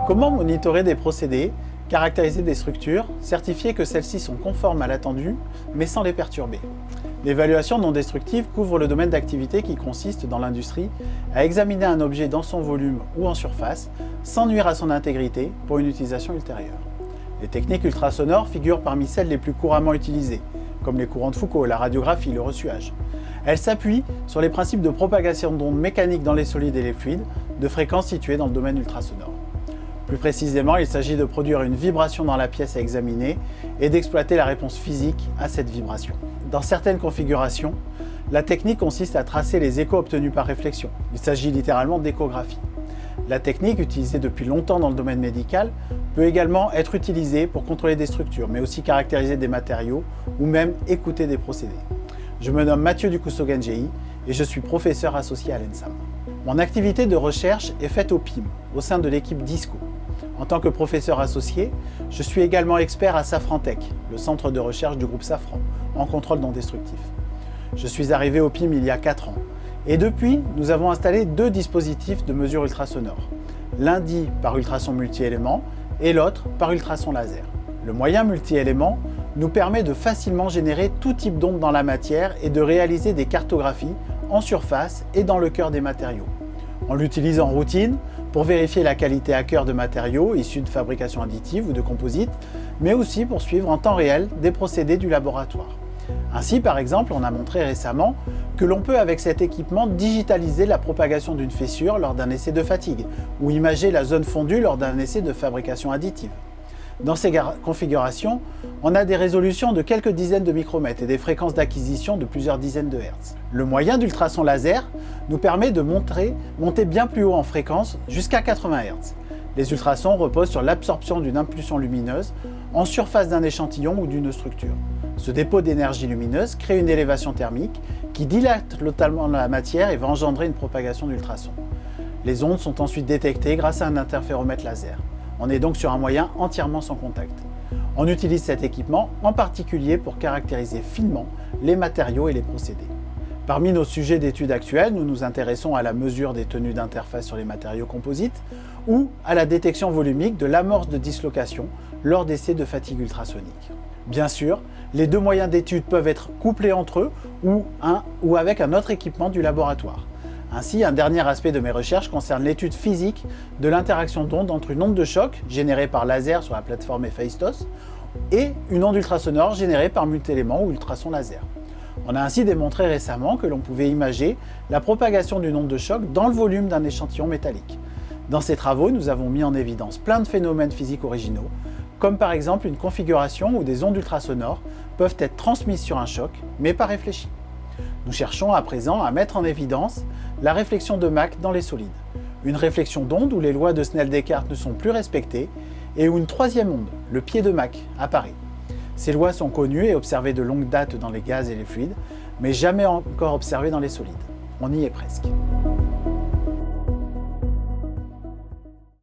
Comment monitorer des procédés, caractériser des structures, certifier que celles-ci sont conformes à l'attendu, mais sans les perturber? L'évaluation non destructive couvre le domaine d'activité qui consiste dans l'industrie à examiner un objet dans son volume ou en surface, sans nuire à son intégrité pour une utilisation ultérieure. Les techniques ultrasonores figurent parmi celles les plus couramment utilisées, comme les courants de Foucault, la radiographie, le ressuage. Elles s'appuient sur les principes de propagation d'ondes mécaniques dans les solides et les fluides, de fréquences situées dans le domaine ultrasonore. Plus précisément, il s'agit de produire une vibration dans la pièce à examiner et d'exploiter la réponse physique à cette vibration. Dans certaines configurations, la technique consiste à tracer les échos obtenus par réflexion. Il s'agit littéralement d'échographie. La technique, utilisée depuis longtemps dans le domaine médical, peut également être utilisée pour contrôler des structures, mais aussi caractériser des matériaux ou même écouter des procédés. Je me nomme Mathieu Ducousseau-Gengei et je suis professeur associé à l'ENSAM. Mon activité de recherche est faite au PIM, au sein de l'équipe DISCO. En tant que professeur associé, je suis également expert à Safrantech, le centre de recherche du groupe Safran, en contrôle non destructif. Je suis arrivé au PIM il y a 4 ans, et depuis, nous avons installé 2 dispositifs de mesure ultrasonore, l'un dit par ultrason multi-éléments et l'autre par ultrason laser. Le moyen multi-éléments nous permet de facilement générer tout type d'ondes dans la matière et de réaliser des cartographies en surface et dans le cœur des matériaux. On l'utilise en routine pour vérifier la qualité à cœur de matériaux issus de fabrication additive ou de composite, mais aussi pour suivre en temps réel des procédés du laboratoire. Ainsi, par exemple, on a montré récemment que l'on peut avec cet équipement digitaliser la propagation d'une fissure lors d'un essai de fatigue ou imager la zone fondue lors d'un essai de fabrication additive. Dans ces configurations, on a des résolutions de quelques dizaines de micromètres et des fréquences d'acquisition de plusieurs dizaines de hertz. Le moyen d'ultrason laser nous permet de monter bien plus haut en fréquence jusqu'à 80 Hz. Les ultrasons reposent sur l'absorption d'une impulsion lumineuse en surface d'un échantillon ou d'une structure. Ce dépôt d'énergie lumineuse crée une élévation thermique qui dilate totalement la matière et va engendrer une propagation d'ultrasons. Les ondes sont ensuite détectées grâce à un interféromètre laser. On est donc sur un moyen entièrement sans contact. On utilise cet équipement en particulier pour caractériser finement les matériaux et les procédés. Parmi nos sujets d'études actuels, nous nous intéressons à la mesure des tenues d'interface sur les matériaux composites ou à la détection volumique de l'amorce de dislocation lors d'essais de fatigue ultrasonique. Bien sûr, les 2 moyens d'étude peuvent être couplés entre eux ou avec un autre équipement du laboratoire. Ainsi, un dernier aspect de mes recherches concerne l'étude physique de l'interaction d'ondes entre une onde de choc générée par laser sur la plateforme Héphaïstos et une onde ultrasonore générée par multi-éléments ou ultrason laser. On a ainsi démontré récemment que l'on pouvait imager la propagation d'une onde de choc dans le volume d'un échantillon métallique. Dans ces travaux, nous avons mis en évidence plein de phénomènes physiques originaux, comme par exemple une configuration où des ondes ultrasonores peuvent être transmises sur un choc, mais pas réfléchies. Nous cherchons à présent à mettre en évidence la réflexion de Mach dans les solides, une réflexion d'onde où les lois de Snell-Descartes ne sont plus respectées et où une 3e onde, le pied de Mach, apparaît. Ces lois sont connues et observées de longue date dans les gaz et les fluides, mais jamais encore observées dans les solides. On y est presque.